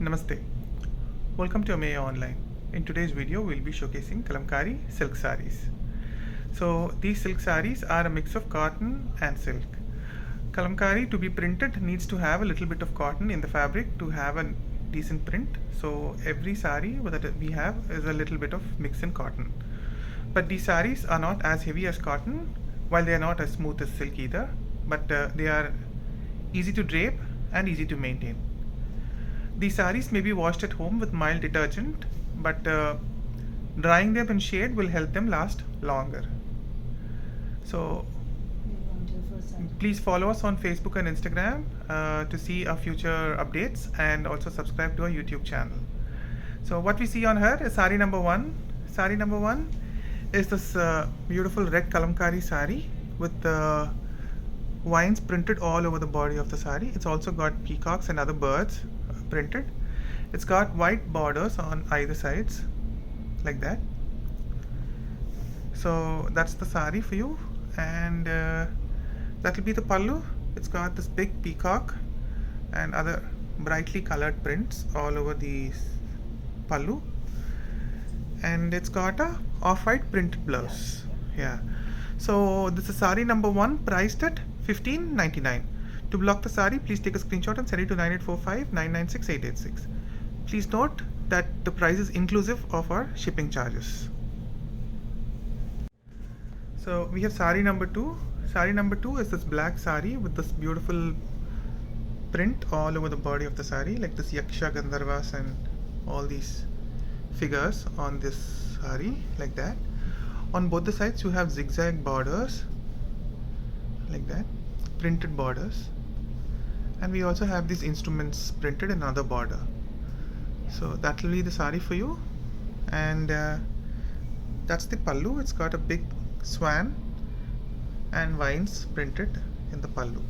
Namaste. Welcome to Ameya Online. In today's video, we'll be showcasing Kalamkari silk saris. So these silk saris are a mix of cotton and silk. Kalamkari to be printed needs to have a little bit of cotton in the fabric to have a decent print. So every sari that we have is a little bit of mix in cotton. But these saris are not as heavy as cotton, while they are not as smooth as silk either. But they are easy to drape and easy to maintain. These saris may be washed at home with mild detergent, but drying them in shade will help them last longer. So please follow us on Facebook and Instagram to see our future updates, and also subscribe to our YouTube channel. So what we see on her is sari number 1. Sari number 1 is this beautiful red Kalamkari sari with vines printed all over the body of the sari. It's also got peacocks and other birds printed. It's got white borders on either sides like that. So that's the sari for you, and that will be the pallu. It's got this big peacock and other brightly colored prints all over the pallu, and it's got a off-white printed blouse. Yeah. So this is sari number 1, priced at $15.99. To block the sari, please take a screenshot and send it to 9845-996-886. Please note that the price is inclusive of our shipping charges. So we have sari number 2. Sari number 2 is this black sari with this beautiful print all over the body of the sari, like this Yaksha, Gandharvas and all these figures on this sari, like that. On both the sides you have zigzag borders, like that, printed borders. And we also have these instruments printed in another border. So that will be the sari for you, and that's the pallu. It's got a big swan and vines printed in the pallu,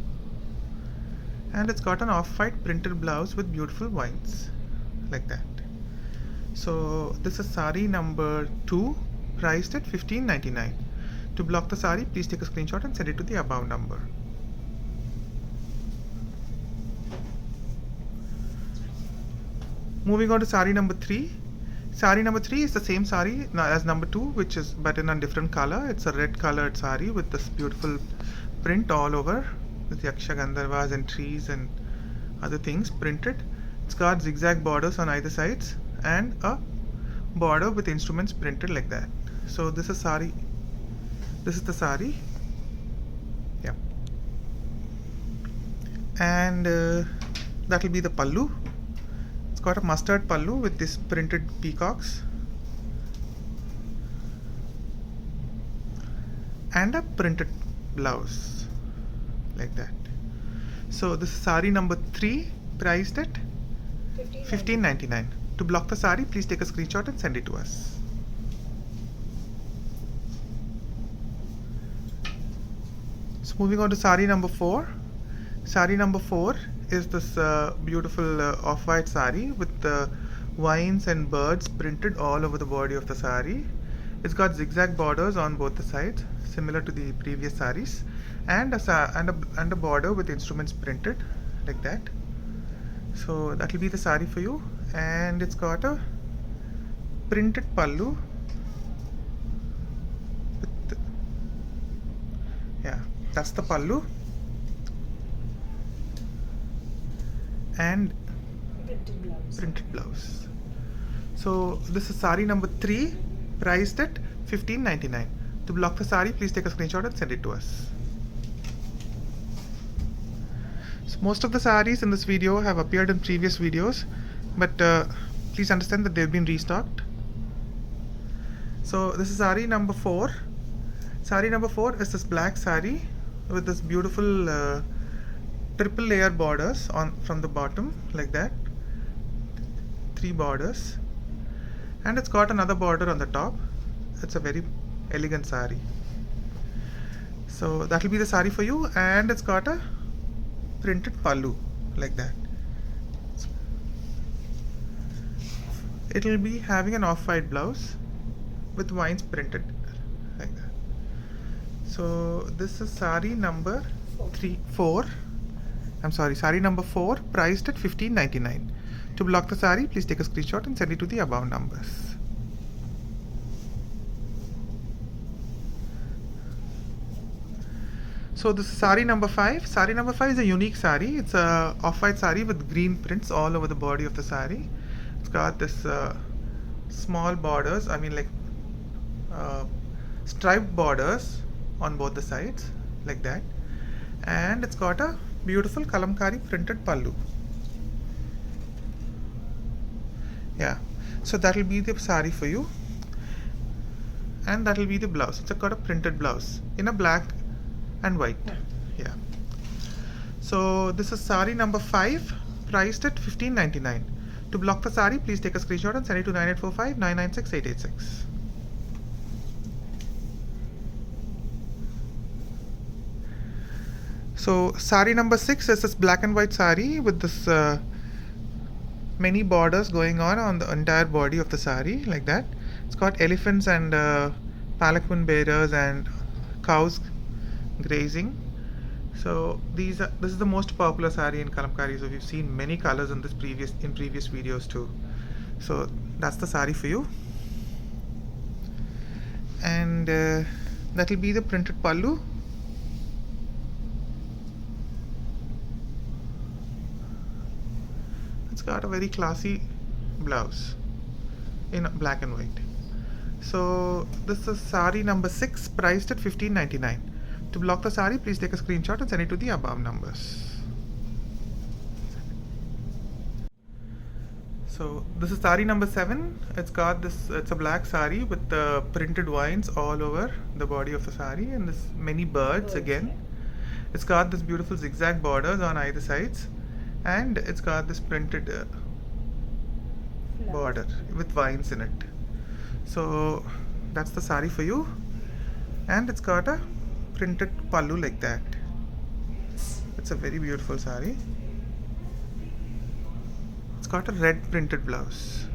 and it's got an off-white printed blouse with beautiful vines, like that. So this is sari number 2, priced at $15.99. To block the sari, please take a screenshot and send it to the above number. Moving on to sari number 3. Sari number 3 is the same sari as number 2, which is but in a different color. It's a red colored sari with this beautiful print all over with Yaksha, Gandharvas and trees and other things printed. It's got zigzag borders on either sides and a border with instruments printed like that. So this is sari. This is the sari. Yeah. And that will be the pallu. It's got a mustard pallu with this printed peacocks and a printed blouse, like that. So this is sari number 3, priced at $15.99. To block the sari, please take a screenshot and send it to us. So moving on to sari number 4. Sari number 4 is this beautiful off-white sari with vines and birds printed all over the body of the sari. It's got zigzag borders on both the sides, similar to the previous saris, and a border with instruments printed like that. So that will be the sari for you, and it's got a printed pallu with, yeah, that's the pallu, and printed blouse. So this is sari number 3, priced at $15.99. To block the sari, please take a screenshot and send it to us. So most of the saris in this video have appeared in previous videos, but please understand that they've been restocked. So this is sari number 4. Sari number 4 is this black sari with this beautiful triple layer borders on from the bottom, like that, 3 borders, and it's got another border on the top. It's a very elegant sari. So that will be the sari for you, and it's got a printed pallu like that. It will be having an off-white blouse with vines printed like that. So this is sari number 4. I'm sorry, sari number 4, priced at $15.99. To block the sari, please take a screenshot and send it to the above numbers. So this is sari number 5. Sari number 5 is a unique sari. It's a off-white sari with green prints all over the body of the sari. It's got this small borders, I mean like striped borders on both the sides like that, and it's got a beautiful kalamkari printed pallu. Yeah, so that will be the sari for you, and that will be the blouse. It's got a printed blouse in a black and white. Yeah, so this is sari number 5, priced at $15.99. To block the sari, please take a screenshot and send it to 9845 996 886. So sari number 6 is this black and white sari with this many borders going on the entire body of the sari like that. It's got elephants and palanquin bearers and cows grazing. So this is the most popular sari in kalamkari. So we've seen many colors in previous videos too. So that's the sari for you, and that will be the printed pallu. It's got a very classy blouse in black and white. So this is sari number 6, priced at $15.99. To block the sari, please take a screenshot and send it to the above numbers. So this is sari number 7. It's a black sari with the printed vines all over the body of the sari, and this many birds again. It's got this beautiful zigzag borders on either sides, and it's got this printed border with vines in it. So that's the sari for you, and it's got a printed pallu like that. It's a very beautiful sari. It's got a red printed blouse.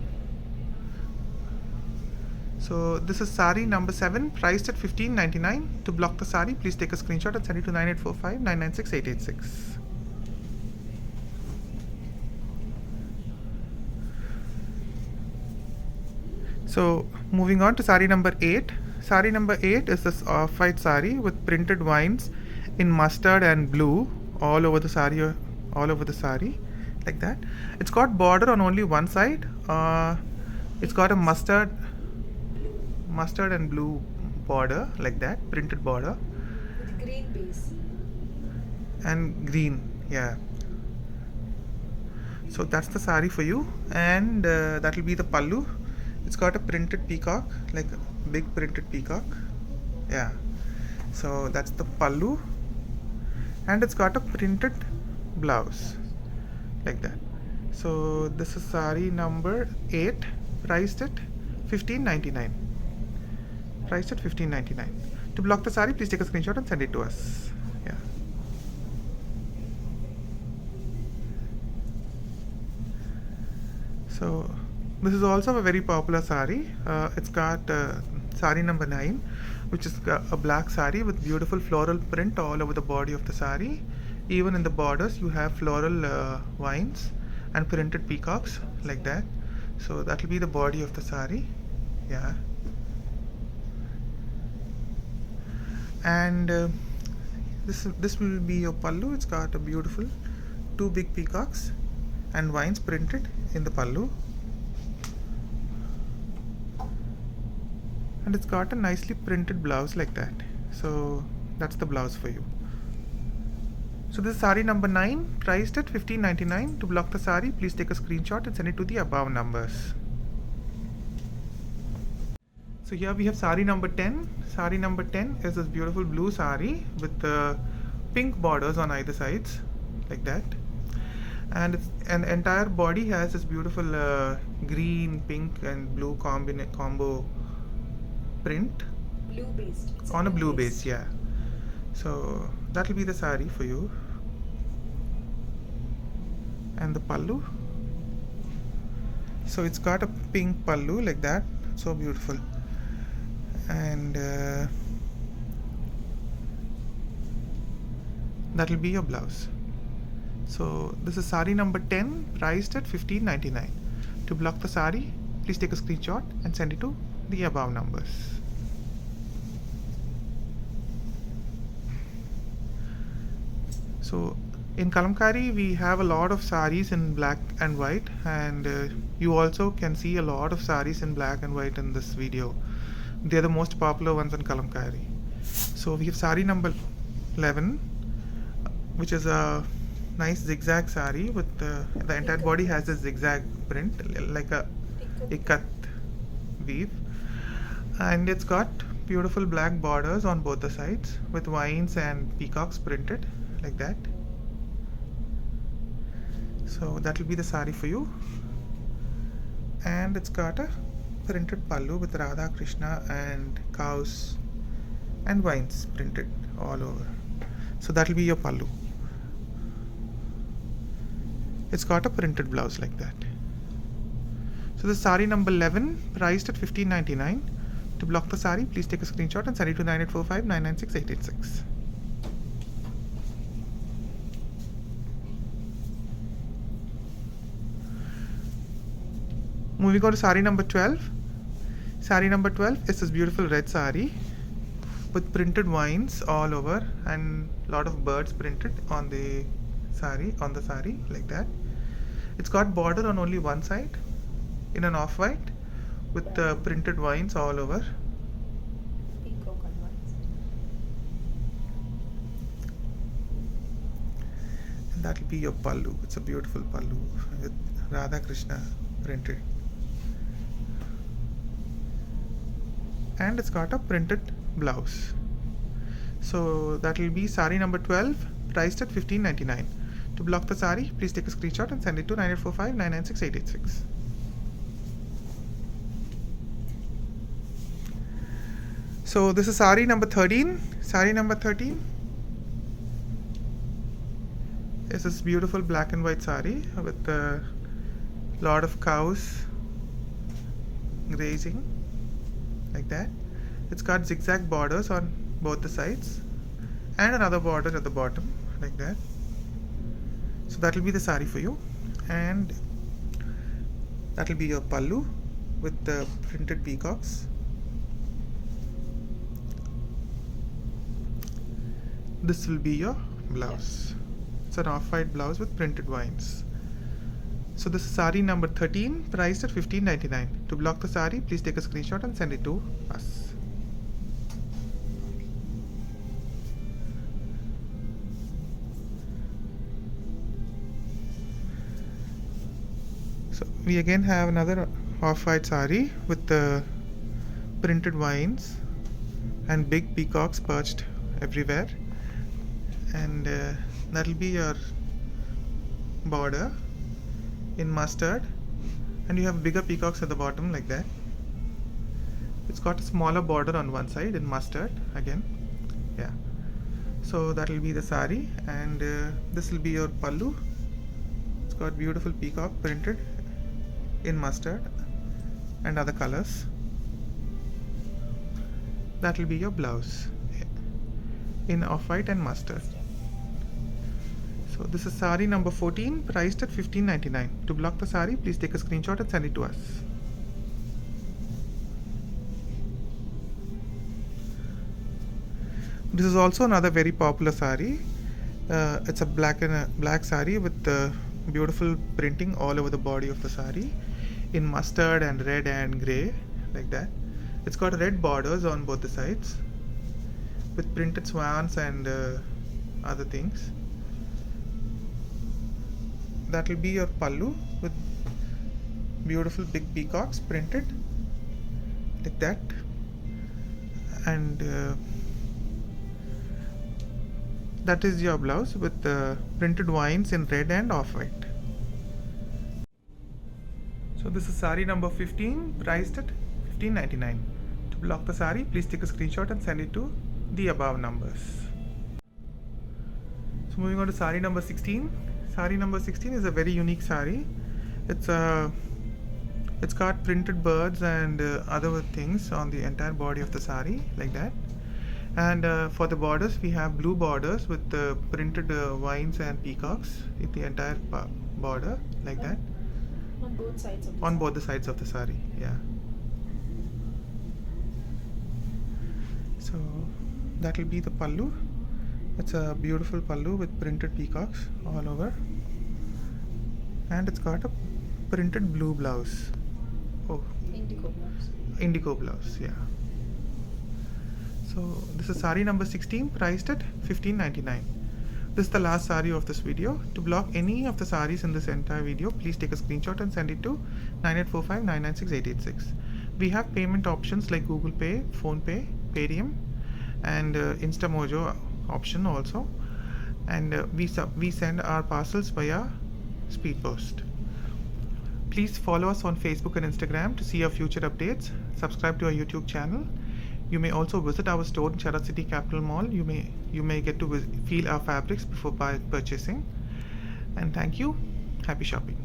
So this is sari number 7, priced at $15.99. To block the sari, please take a screenshot and send it to 9845 996 886. So moving on to sari number 8. Sari number 8 is this off-white sari with printed vines in mustard and blue all over the sari, like that. It's got border on only one side. It's got a mustard and blue border like that, printed border. With green base. And green, yeah. So that's the sari for you, and that will be the pallu. It's got a printed peacock, like a big printed peacock. Yeah. So that's the pallu, and it's got a printed blouse like that. So this is sari number 8, priced at $15.99. Priced at $15.99. To block the sari, please take a screenshot and send it to us. Yeah. So this is also a very popular sari. It's got sari number 9, which is a black sari with beautiful floral print all over the body of the sari. Even in the borders, you have floral vines and printed peacocks like that. So that will be the body of the sari. Yeah. And this will be your pallu. It's got a beautiful 2 big peacocks and vines printed in the pallu, and it's got a nicely printed blouse like that. So that's the blouse for you. So this is sari number 9, priced at $15.99. To block the sari, please take a screenshot and send it to the above numbers. So here we have sari number 10. Sari number 10 is this beautiful blue sari with pink borders on either sides like that, and the entire body has this beautiful green, pink and blue combo print. Blue based. On a blue base, yeah. So that will be the sari for you. And the pallu. So it's got a pink pallu like that. So beautiful. And that will be your blouse. So this is sari number 10, priced at 1599. To block the sari, please take a screenshot and send it to the above numbers. So in Kalamkari we have a lot of saris in black and white, and you also can see a lot of saris in black and white in this video. They are the most popular ones in Kalamkari. So we have sari number 11, which is a nice zigzag sari with the entire body has a zigzag print like a ikat weave, and it's got beautiful black borders on both the sides with vines and peacocks printed like that. So that will be the sari for you, and it's got a printed pallu with Radha Krishna and cows and vines printed all over. So that will be your pallu. It's got a printed blouse like that. So the sari number 11, priced at 1599. To block the sari, please take a screenshot and send it to 9845 996 886. Moving on to sari number 12. Sari number 12 is this beautiful red sari with printed vines all over and lot of birds printed on the sari like that. It's got border on only one side in an off-white with printed vines all over. Peacock on one side. And that will be your pallu. It's a beautiful pallu with Radha Krishna printed. And it's got a printed blouse. So that will be sari number 12, priced at 1599. To block the sari, please take a screenshot and send it to 9845 996 886. So this is sari number 13. Sari number 13 is this beautiful black and white sari with a lot of cows grazing like that. It's got zigzag borders on both the sides and another border at the bottom like that. So that will be the sari for you, and that will be your pallu with the printed peacocks. This will be your blouse. It's an off-white blouse with printed vines. So this is sari number 13, priced at 1599. To block the sari, please take a screenshot and send it to us. So we again have another off-white sari with the printed vines and big peacocks perched everywhere, and that will be your border in mustard, and you have bigger peacocks at the bottom like that. It's got a smaller border on one side in mustard again. Yeah, so that will be the sari, and this will be your pallu. It's got beautiful peacock printed in mustard and other colors. That will be your blouse in off-white and mustard. So this is sari number 14, priced at 1599. To block the sari, please take a screenshot and send it to us. This is also another very popular sari. It's a black sari with beautiful printing all over the body of the sari in mustard and red and grey like that. It's got red borders on both the sides with printed swans and other things. That will be your pallu with beautiful big peacocks printed like that, and that is your blouse with printed vines in red and off-white. So this is sari number 15, priced at 1599. To block the sari, please take a screenshot and send it to the above numbers. So moving on to sari number 16. Sari number 16 is a very unique sari. It's got printed birds and other things on the entire body of the sari like that. And for the borders, we have blue borders with printed vines and peacocks in the entire border, like that, On both sides of the on both the sides of the sari. Yeah. So that will be the pallu. It's a beautiful pallu with printed peacocks all over, and it's got a printed blue blouse. Oh, indigo blouse. indigo blouse. Yeah. So this is sari number 16, priced at 15.99. This is the last sari of this video. To block any of the saris in this entire video, please take a screenshot and send it to 9845996886. We have payment options like Google Pay, Phone Pay, Paytm, and InstaMojo option also. And we send our parcels via speed post. Please follow us on Facebook and Instagram to see our future updates. Subscribe to our YouTube channel. You may also visit our store in Charat City Capital Mall. You may get to feel our fabrics before purchasing. And thank you. Happy shopping.